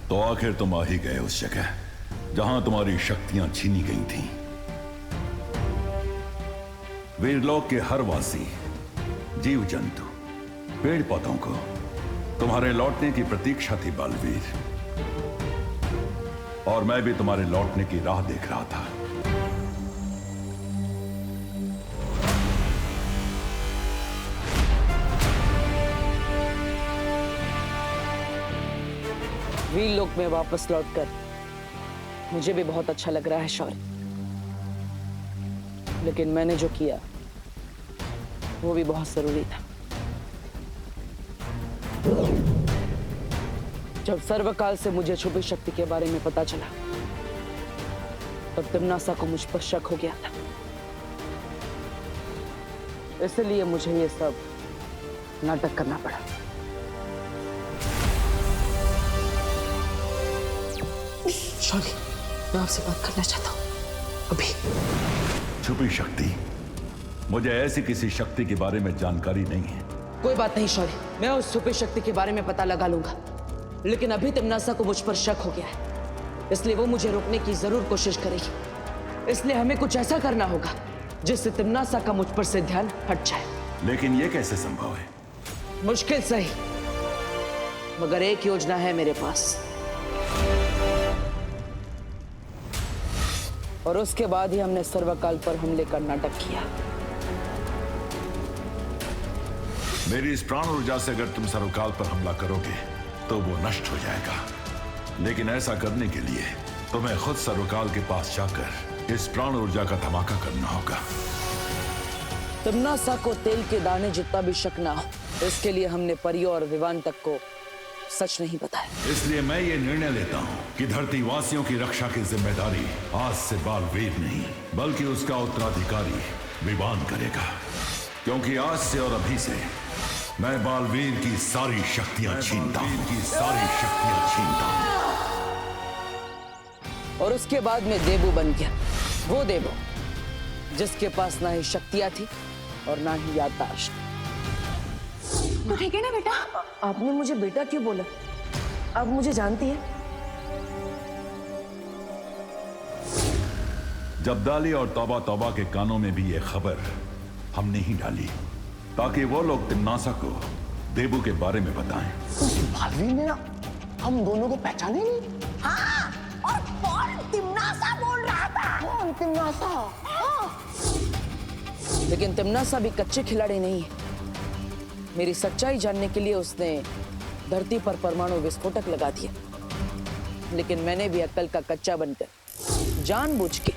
तो आखिर तुम आ ही गए उस जगह जहां तुम्हारी शक्तियां छीनी गई थीं। वीरलोक के हर वासी, जीव जंतु, पेड़ पौधों को तुम्हारे लौटने की प्रतीक्षा थी बालवीर, और मैं भी तुम्हारे लौटने की राह देख रहा था। वीरलोक में वापस लौटकर मुझे भी बहुत अच्छा लग रहा है शौर्य, लेकिन मैंने जो किया वो भी बहुत जरूरी था। जब सर्वकाल से मुझे छुपी शक्ति के बारे में पता चला तब तिम्नासा को मुझ पर शक हो गया था, इसलिए मुझे ये सब नाटक करना पड़ा। शौर्य, मैं आपसे बात करना चाहता हूं अभी। छुपी शक्ति? मुझे ऐसी किसी शक्ति के बारे में जानकारी नहीं है। कोई बात नहीं शौर्य, मैं उस छुपी शक्ति के बारे में पता लगा लूंगा, लेकिन अभी तिम्नासा को मुझ पर शक हो गया है, इसलिए वो मुझे रोकने की जरूर कोशिश करेगी। इसलिए हमें कुछ ऐसा करना होगा जिससे तिम्नासा का मुझ पर से ध्यान हट जाए। लेकिन ये कैसे संभव है? मुश्किल सही, मगर एक योजना है मेरे पास, और उसके बाद ही हमने सर्वकाल पर हमले का नाटक किया। मेरी इस प्राण ऊर्जा से अगर तुम सर्वकाल पर हमला करोगे तो वो नष्ट हो जाएगा, लेकिन ऐसा करने के लिए तुम्हें खुद सर्वकाल के पास जाकर इस प्राण ऊर्जा का धमाका करना होगा। तिम्नासा को तेल के दाने जितना भी शक ना हो, इसके लिए हमने परियों और विवान तक को सच नहीं बताया। इसलिए मैं ये निर्णय लेता हूँ कि धरती वासियों की रक्षा की जिम्मेदारी आज से बालवीर नहीं बल्कि उसका उत्तराधिकारी विवान करेगा, क्योंकि आज से और अभी से मैं बालवीर की सारी शक्तियां छीनता हूं। और उसके बाद में देबू बन गया, वो देबू जिसके पास ना ही शक्तियां थी और ना ही याददाश्त। तो ठीक है ना बेटा? आपने मुझे बेटा क्यों बोला? आप मुझे जानती है? जब्दाली और तौबा तौबा के कानों में भी ये खबर हमने ही डाली ताकि वो लोग तिम्नासा को देबू के बारे में बताएं। बालवीर ने ना हम दोनों को पहचाने नहीं। हाँ, और कौन तिम्नासा बोल रहा था? कौन तिम्नासा? हाँ। लेकिन तिम्नासा भी कच्चे खिलाड़ी नहीं है। मेरी सच्चाई जानने के लिए उसने धरती पर परमाणु विस्फोटक लगा दिया, लेकिन मैंने भी अक्ल का कच्चा बनकर जानबूझ के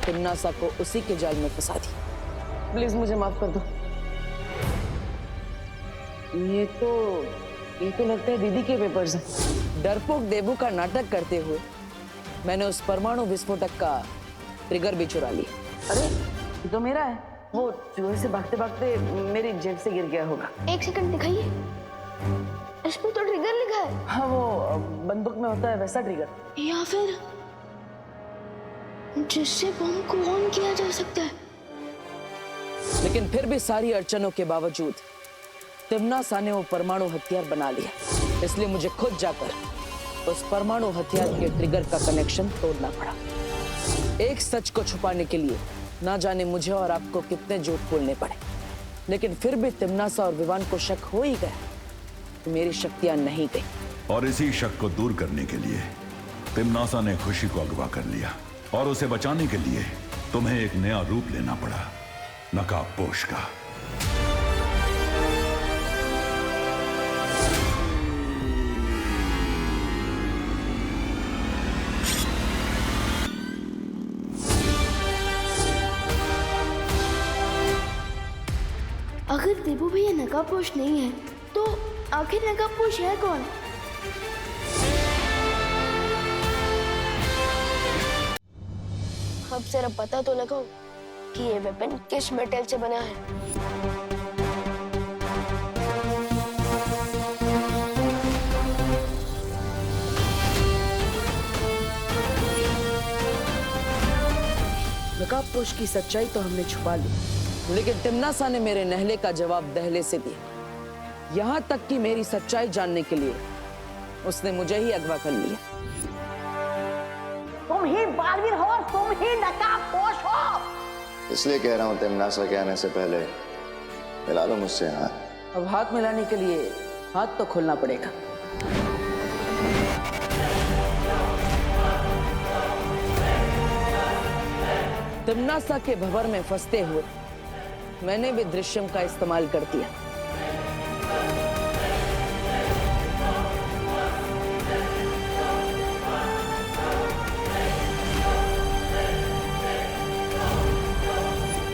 तिम्नासा को उसी के जाल में फंसा दिया। प्लीज मुझे माफ कर दो। ये तो लगता है दीदी के पेपर्स हैं। डरपोक देबू का नाटक करते हुए मैंने उस परमाणु विस्फोटक का ट्रिगर भी चुरा लिया। अरे ये तो मेरा है। वो चूहे से भागते भागते मेरी जेब से गिर गया होगा। एक सेकंड दिखाइए, इस पे तो ट्रिगर लिखा है। हाँ, वो बंदूक में होता है वैसा ट्रिगर। या फिर जिससे बम को ऑन किया जा सकता है। लेकिन फिर भी सारी अड़चनों के बावजूद तिम्नासा ने वो परमाणु हथियार बना लिया, इसलिए मुझे खुद जाकर उस परमाणु हथियार के ट्रिगर का कनेक्शन तोड़ना पड़ा। एक सच को छुपाने के लिए ना जाने मुझे और आपको कितने झूठ बोलने पड़े, लेकिन फिर भी तिम्नासा और विवान को शक हो ही गया कि मेरी शक्तियां नहीं गई। और इसी शक को दूर करने के लिए तिम्नासा ने खुशी को अगवा कर लिया, और उसे बचाने के लिए तुम्हें एक नया रूप लेना पड़ा, नकाबपोश का। अगर देबू भैया नकाबपोश नहीं है तो आखिर नकाबपोश है कौन? अब जरा पता तो लगाओ कि ये वेपन किस मेटल से बना है। नकाबपोश की सच्चाई तो हमने छुपा ली, लेकिन तिम्नासा ने मेरे नहले का जवाब दहले से दिया। यहां तक कि मेरी सच्चाई जानने के लिए उसने मुझे ही अगवा कर लिया। तुम ही बालवीर हो और तुम ही नकाबपोश हो। इसलिए कह रहा हूं तिम्नासा के आने से पहले मिला लो मुझसे हाथ। अब हाथ मिलाने के लिए हाथ तो खोलना पड़ेगा। तिम्नासा के भंवर में फंसते हुए मैंने भी दृश्यम का इस्तेमाल कर दिया।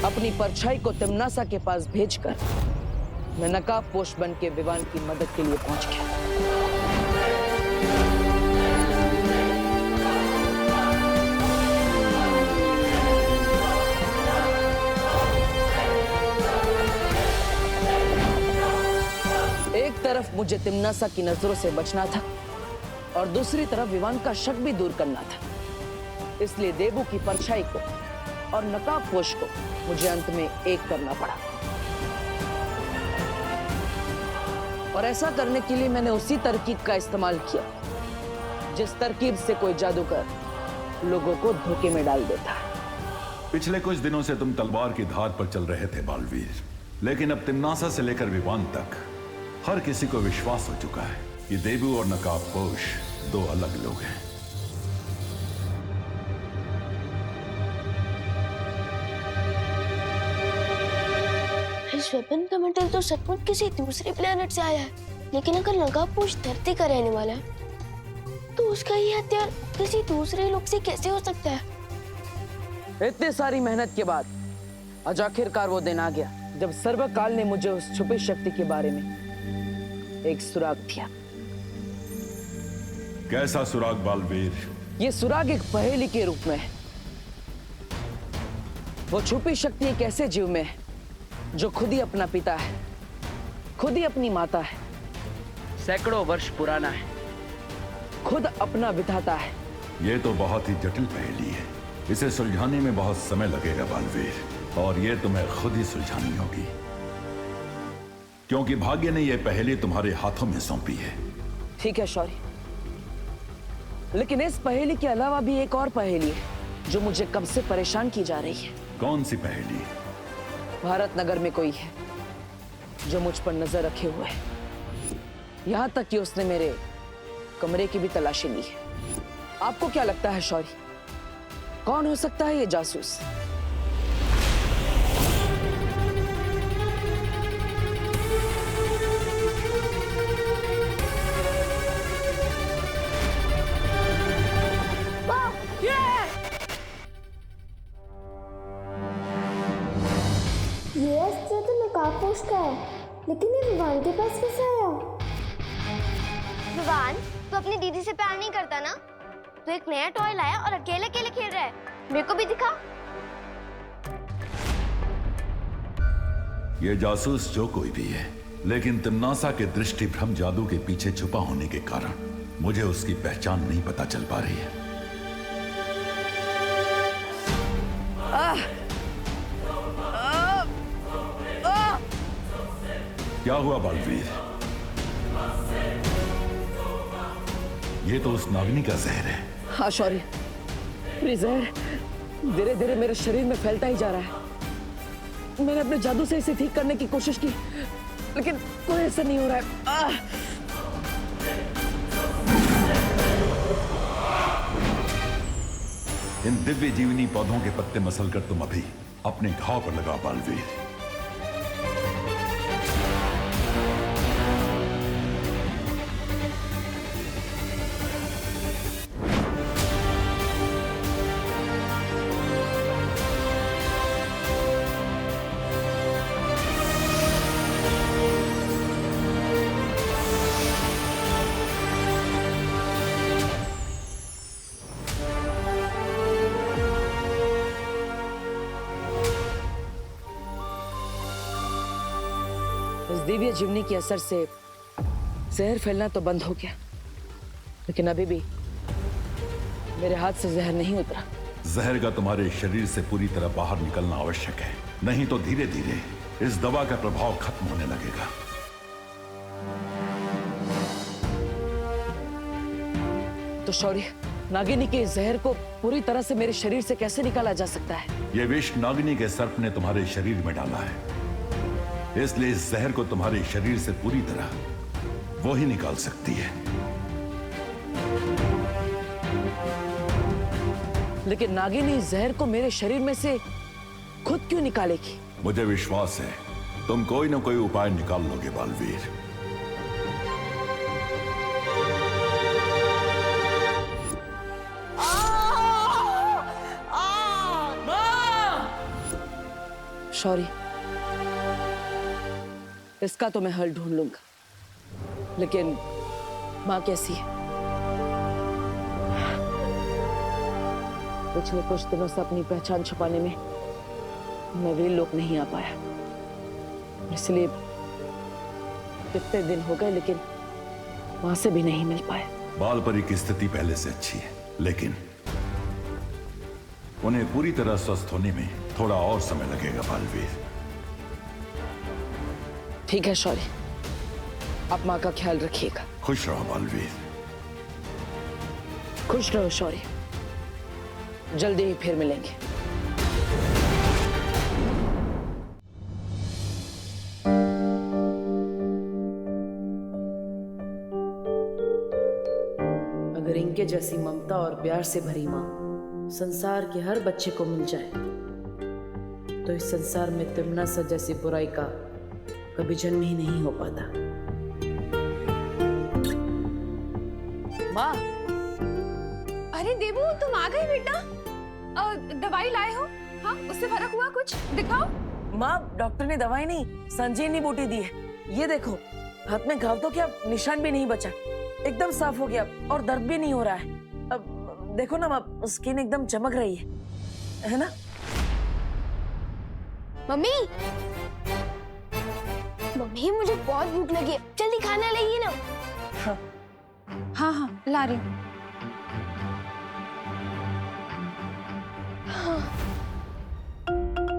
अपनी परछाई को तिम्नासा के पास भेजकर मैं नकाबपोश बन के विवान की मदद के लिए पहुंच गया। एक तरफ मुझे तिम्नासा की नजरों से बचना था और दूसरी तरफ विवान का शक भी दूर करना था। इसलिए देबू की परछाई को और नकाबपोश को मुझे अंत में एक करना पड़ा। और ऐसा करने के लिए मैंने उसी तरकीब का इस्तेमाल किया जिस तरकीब से कोई जादूगर लोगों को धोखे में डाल देता है। पिछले कुछ दिनों से तुम तलवार की धार पर चल रहे थे बालवीर, लेकिन अब तिम्नासा से लेकर विवान तक हर किसी को विश्वास हो चुका है कि देबू और नकाबपोश दो अलग लोग हैं। इस वेपन का मेटल तो सचमुच किसी दूसरे प्लेनेट से आया है, लेकिन अगर नकाबपोश धरती का रहने वाला है तो उसका ये हथियार किसी दूसरे लोग से कैसे हो सकता है? इतनी सारी मेहनत के बाद आज आखिरकार वो दिन आ गया जब सर्वकाल ने मुझे उस छुपी शक्ति के बारे में एक सुराग दिया। कैसा सुराग बालवीर? ये सुराग एक पहेली के रूप में है। वो छुपी शक्ति एक ऐसे जीव में है जो खुद ही अपना पिता है, खुद ही अपनी माता है, सैकड़ों वर्ष पुराना है, खुद अपना विधाता है। ये तो बहुत ही जटिल पहेली है। इसे सुलझाने में बहुत समय लगेगा बालवीर, और ये तुम्हें खुद ही सुलझानी होगी, क्योंकि भाग्य ने यह पहेली तुम्हारे हाथों में सौंपी है। ठीक है शौर्य, लेकिन इस पहेली के अलावा भी एक और पहेली है जो मुझे कब से परेशान की जा रही है। कौन सी पहेली? भारत नगर में कोई है जो मुझ पर नजर रखे हुए है, यहां तक कि उसने मेरे कमरे की भी तलाशी ली है। आपको क्या लगता है शौर्य, कौन हो सकता है ये जासूस? ये अस्त्र तो नकाबपोश का है, लेकिन ये विवान के पास कैसे आया? विवान, तू अपनी दीदी से प्यार नहीं करता ना? तू एक नया टॉय लाया और अकेले अकेले खेल रहा है। मेरे को भी दिखा। ये जासूस जो कोई भी है, लेकिन तिम्नासा के दृष्टि भ्रम जादू के पीछे छुपा होने के कारण मुझे उसकी पहचान नहीं पता चल पा रही है। क्या हुआ बालवीर? ये तो उस नागिनी का जहर है। हाँ शौर्य, ये जहर धीरे धीरे मेरे शरीर में फैलता ही जा रहा है। मैंने अपने जादू से इसे ठीक करने की कोशिश की, लेकिन कोई असर नहीं हो रहा है। इन दिव्य जीवनी पौधों के पत्ते मसलकर तुम अभी अपने घाव पर लगा बालवीर। इस दिव्य जीवनी के असर से जहर फैलना तो बंद हो गया, लेकिन अभी भी मेरे हाथ से जहर नहीं उतरा। जहर का तुम्हारे शरीर से पूरी तरह बाहर निकलना आवश्यक है, नहीं तो धीरे धीरे इस दवा का प्रभाव खत्म होने लगेगा। तो शौर्य, नागिनी के इस जहर को पूरी तरह से मेरे शरीर से कैसे निकाला जा सकता है? ये विष नागिनी के सर्प ने तुम्हारे शरीर में डाला है, इसलिए इस जहर को तुम्हारे शरीर से पूरी तरह वो ही निकाल सकती है। लेकिन नागिनी इस जहर को मेरे शरीर में से खुद क्यों निकालेगी? मुझे विश्वास है तुम कोई ना कोई उपाय निकाल लोगे बालवीर। शौर्य, इसका तो मैं हल ढूंढ लूंगा, लेकिन माँ कैसी है? पिछले कुछ दिनों से अपनी पहचान छुपाने में मैं वीर लोक नहीं आ पाया, इसलिए कितने दिन हो गए लेकिन वहां से भी नहीं मिल पाया। बालपरी की स्थिति पहले से अच्छी है, लेकिन उन्हें पूरी तरह स्वस्थ होने में थोड़ा और समय लगेगा बालवीर। ठीक है शौर्य, आप माँ का ख्याल रखिएगा। खुश रहो बालवीर। खुश रहो शौर्य, जल्दी ही फिर मिलेंगे। अगर इनके जैसी ममता और प्यार से भरी माँ संसार के हर बच्चे को मिल जाए तो इस संसार में तिमना सा जैसी बुराई का कभी जन्म ही नहीं हो पाता। माँ, अरे देवू, तुम आ गए बेटा। दवाई लाए हो? हाँ, उससे फर्क हुआ कुछ? दिखाओ। माँ, डॉक्टर ने दवाई नहीं, संजीवनी बूटी दी है। ये देखो, हाथ में घाव तो क्या निशान भी नहीं बचा, एकदम साफ हो गया और दर्द भी नहीं हो रहा है। अब देखो ना माँ, स्किन एकदम चमक रही है ना? मम्मी, मम्मी मुझे बहुत भूख लगी है, जल्दी खाना लाइए ना। हाँ हाँ, ला रही हूँ।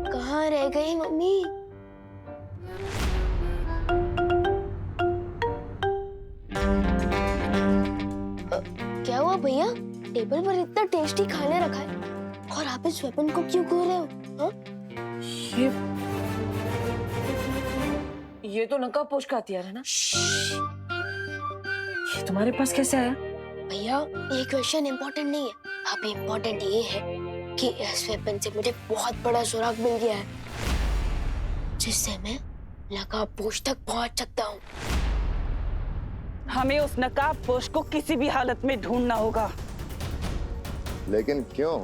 कहाँ रह गई मम्मी? क्या हुआ भैया? टेबल पर इतना टेस्टी खाना रखा है और आप इस वेपन को क्यों खो रहे हो? हाँ? ये तो नकाबपोश का हथियार है ना? ये तुम्हारे पास कैसे आया? भैया, ये क्वेश्चन इम्पोर्टेंट नहीं है। अभी इम्पोर्टेंट ये है कि इस वेपन से मुझे बहुत बड़ा सुराग मिल गया है, जिससे मैं नकाबपोश तक पहुंच सकता हूँ। हमें उस नकाबपोश को किसी भी हालत में ढूंढना होगा। लेकिन क्यों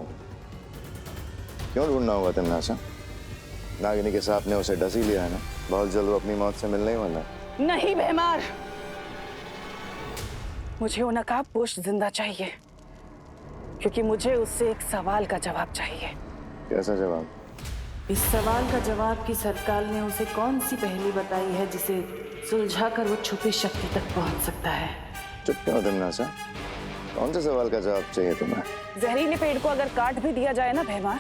ढूंढना होगा तिमनासा? नागिनी के सांप ने उसे डस ही लिया है ना, बहुत जल्द वो अपनी मौत से मिलने ही वाला है। नहीं भैमार, मुझे वो नकाबपोश जिंदा चाहिए, क्योंकि मुझे उससे एक सवाल का जवाब चाहिए। कैसा जवाब? इस सवाल का जवाब कि सरकार ने उसे कौन सी पहेली बताई है जिसे सुलझाकर वो छुपी शक्ति तक पहुंच सकता है। चुप क्यों तिमनासा? कौन से सवाल का जवाब चाहिए तुम्हें? जहरीले पेड़ को अगर काट भी दिया जाए ना भैमार,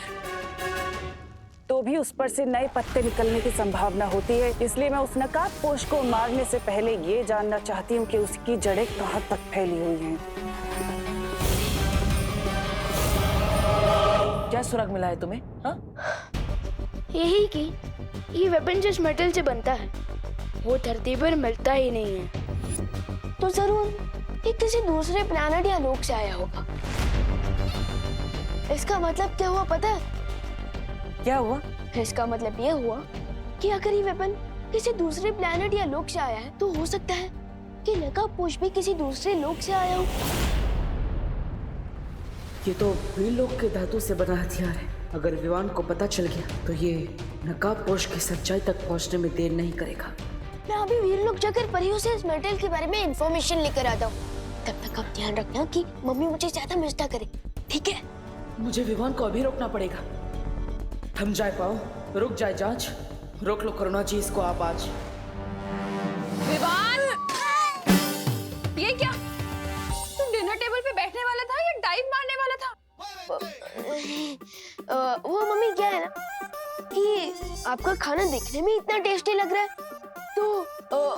तो भी उस पर से नए पत्ते निकलने की संभावना होती है। इसलिए मैं उस नकाबपोश को मारने से पहले ये जानना चाहती हूँ कि उसकी जड़ें कहाँ तक फैली हुई हैं। क्या सुराग मिला है तुम्हें? हाँ? यही कि ये वेपन जिस मेटल से बनता है वो धरती पर मिलता ही नहीं है, तो जरूर ये किसी दूसरे प्लैनेट या लोक से आया होगा। इसका मतलब क्या हुआ पता है? क्या हुआ? इसका मतलब ये हुआ कि अगर ये वेपन किसी दूसरे प्लैनेट या लोक से आया है तो हो सकता है कि नकाबपोश भी किसी दूसरे लोक से आया हो। ये तो वीर लोक के धातु से बना हथियार है। अगर विवान को पता चल गया तो ये नकाबपोश की सच्चाई तक पहुंचने में देर नहीं करेगा। मैं अभी वीर लोक जाकर परियों से इस मेटल के बारे में इंफॉर्मेशन लेकर आता हूँ। तब तक आप ध्यान रखना कि मम्मी मुझे ज्यादा मिस ना करे, ठीक है? मुझे विवान को अभी रोकना पड़ेगा। थम जाए पाओ, रुक जाए जांच, रोक लो करुणा जी इसको आप आज। विवान, ये क्या? तुम डिनर टेबल पे बैठने वाला था या डाइव मारने वाला था? वो मम्मी क्या है ना कि आपका खाना देखने में इतना टेस्टी लग रहा है तो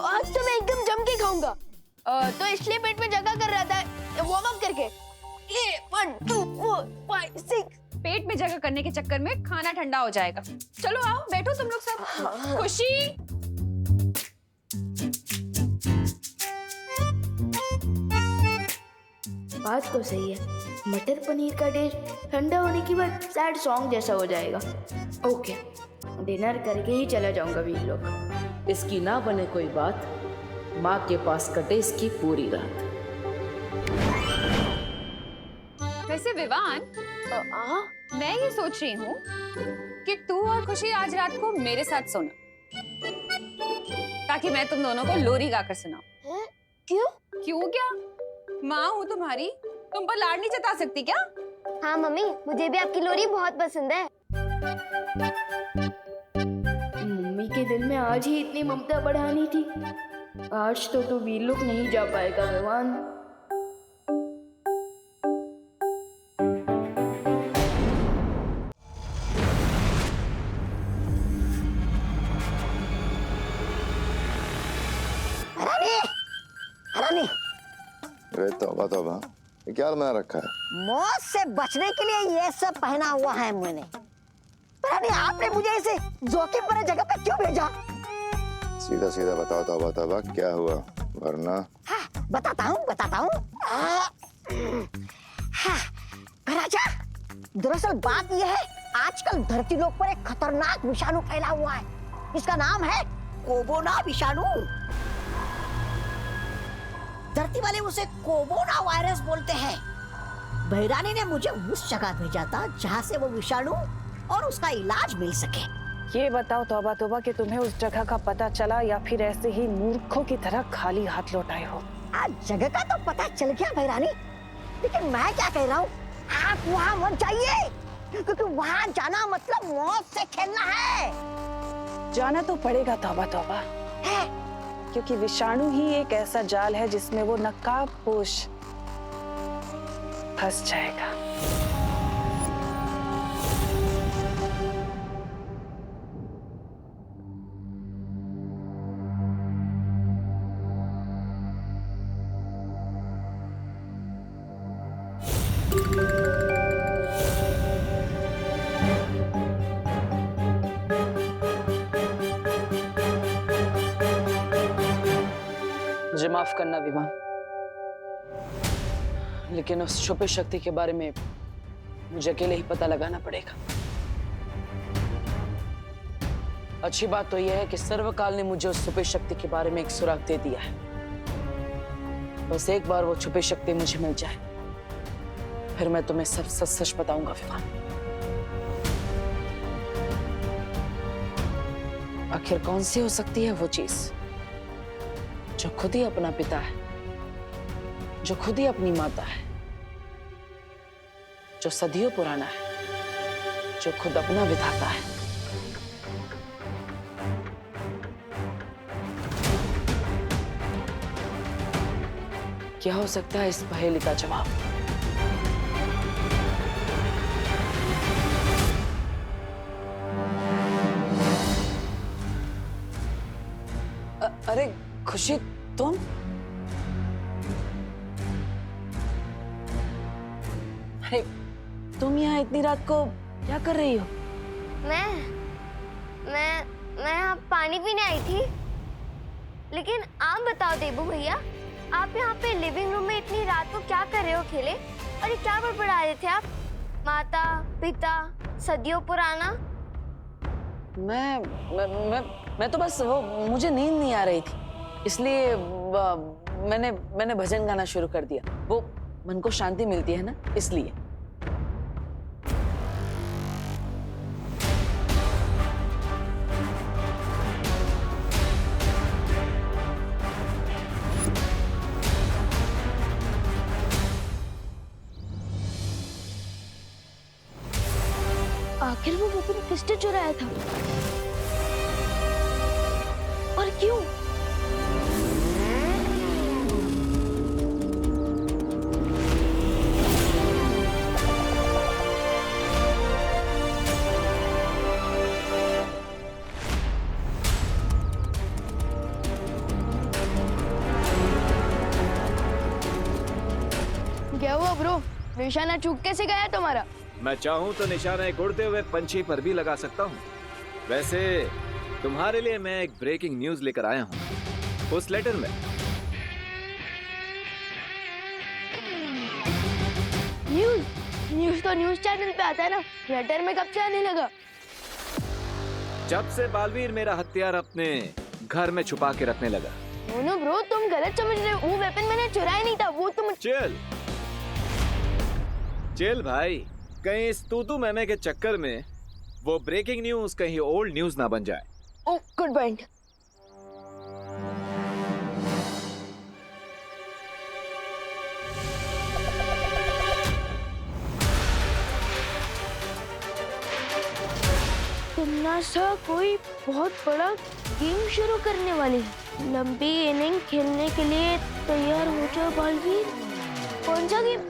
आज तो मैं एकदम जम के खाऊंगा, तो इसलिए पेट में जगह कर रहा था वार्म अप करके। ये 1 2 4 5 6। पेट में जगह करने के चक्कर में खाना ठंडा हो जाएगा। चलो आओ बैठो तुम लोग सब। खुशी बात तो सही है, मटर पनीर का डिश ठंडा होने के बाद सैड सॉन्ग जैसा हो जाएगा। ओके, डिनर करके ही चला जाऊंगा भी लोग। इसकी ना बने कोई बात, माँ के पास कटे इसकी पूरी रात। वैसे विवान, मैं ये सोच रही हूँ कि तू और खुशी आज रात को मेरे साथ सोना, ताकि मैं तुम दोनों को लोरी गाकर सुनाऊं। क्यों? क्यों क्या? माँ हूँ तुम्हारी, तुम पर लाड नहीं जता सकती क्या? हाँ मम्मी, मुझे भी आपकी लोरी बहुत पसंद है। मम्मी के दिल में आज ही इतनी ममता बढ़ानी थी। आज तो वीर नहीं जा पाएगा विवान। अरे तौबा तौबा, ये क्या बना रखा है? मौत से बचने के लिए ये सब पहना हुआ है मैंने। पर आपने मुझे इसे जोखिम भरे जगह पे क्यों भेजा? सीधा सीधा बताओ तौबा तौबा, क्या हुआ? वरना हाँ, बताता हूँ। हाँ, राजा, दरअसल बात यह है, आजकल धरती लोक पर एक खतरनाक विषाणु फैला हुआ है। इसका नाम है कोरोना विषाणु। धरती वाले उसे कोरोना वायरस बोलते हैं। भैरानी ने मुझे उस जगह भेजा था जहाँ से वो विषाणु और उसका इलाज मिल सके। ये बताओ तौबा तौबा कि तुम्हें उस जगह का पता चला या फिर ऐसे ही मूर्खों की तरह खाली हाथ लौट आए हो? आज जगह का तो पता चल गया भैरानी, लेकिन मैं क्या कह रहा हूँ, आप वहाँ मत जाइए, क्योंकि वहाँ जाना मतलब मौत से खेलना है। जाना तो पड़ेगा तौबा तौबा, क्योंकि विषाणु ही एक ऐसा जाल है जिसमें वो नकाबपोश फंस जाएगा। मुझे माफ करना विवान, लेकिन उस छुपी शक्ति के बारे में मुझे अकेले ही पता लगाना पड़ेगा। अच्छी बात तो यह है कि सर्वकाल ने मुझे उस छुपी शक्ति के बारे में एक सुराग दे दिया है। बस एक बार वो छुपी शक्ति मुझे मिल जाए, फिर मैं तुम्हें सब सच सच बताऊंगा विवान। आखिर कौन सी हो सकती है वो चीज जो खुद ही अपना पिता है, जो खुद ही अपनी माता है, जो सदियों पुराना है, जो खुद अपना विधाता है। क्या हो सकता है इस पहेली का जवाब? अरे खुशी, तुम? अरे तुम यहाँ इतनी रात को क्या कर रही हो? मैं यहाँ पानी पीने आई थी। लेकिन आप बताओ देबू भैया, आप यहाँ पे लिविंग रूम में इतनी रात को क्या कर रहे हो खेले? और ये क्या बड़बड़ा रहे थे आप? माता पिता सदियों पुराना। मैं तो बस वो, मुझे नींद नहीं आ रही थी, इसलिए मैंने भजन गाना शुरू कर दिया। वो मन को शांति मिलती है ना, इसलिए। आखिर वो वेपन किसने चुराया था और क्यों? क्या हुआ ब्रो? निशाना चूक कैसे गया तुम्हारा? मैं चाहूँ तो निशाना एक उड़ते हुए पंछी पर भी लगा सकता हूँ। वैसे तुम्हारे लिए मैं एक ब्रेकिंग न्यूज लेकर आया हूँ। उस लेटर में न्यूज तो न्यूज चैनल पे आता है ना, लेटर में कब से आने लगा? जब से बालवीर मेरा हथियार अपने घर में छुपा के रखने लगा। मोनू ब्रो, तुम गलत समझ रहे हो। वो वेपन मैंने चुराया नहीं था, वो तुम। चिल भाई, कहीं इस तूतू मैमे के चक्कर में वो ब्रेकिंग न्यूज कहीं ओल्ड न्यूज ना बन जाए। ओह, गुड पॉइंट। तुमनासा कोई बहुत बड़ा गेम शुरू करने वाली है। लंबी इनिंग खेलने के लिए तैयार हो जाओ बालवीर। कौन सा गेम?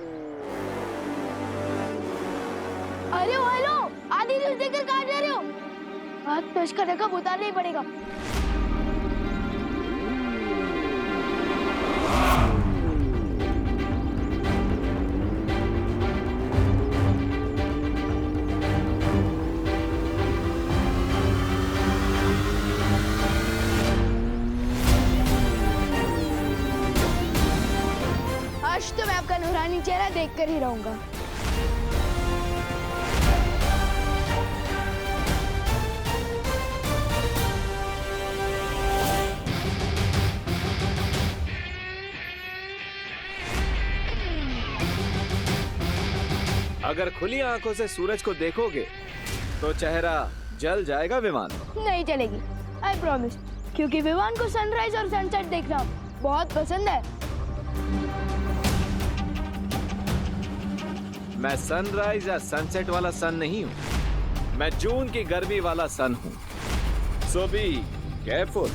अरे वो हेलो, आधी न्यूज देकर कहाँ जा रहे हो? आज तो इसका रकम उतारना ही पड़ेगा। आज तो मैं आपका नूरानी चेहरा देखकर ही रहूंगा। अगर खुली आंखों से सूरज को देखोगे तो चेहरा जल जाएगा विमान। नहीं चलेगी, आई प्रॉमिस, क्योंकि विवान को सनराइज और सनसेट देखना बहुत पसंद है। मैं सनराइज या सनसेट वाला सन नहीं हूँ, मैं जून की गर्मी वाला सन हूँ। सो बी केयरफुल।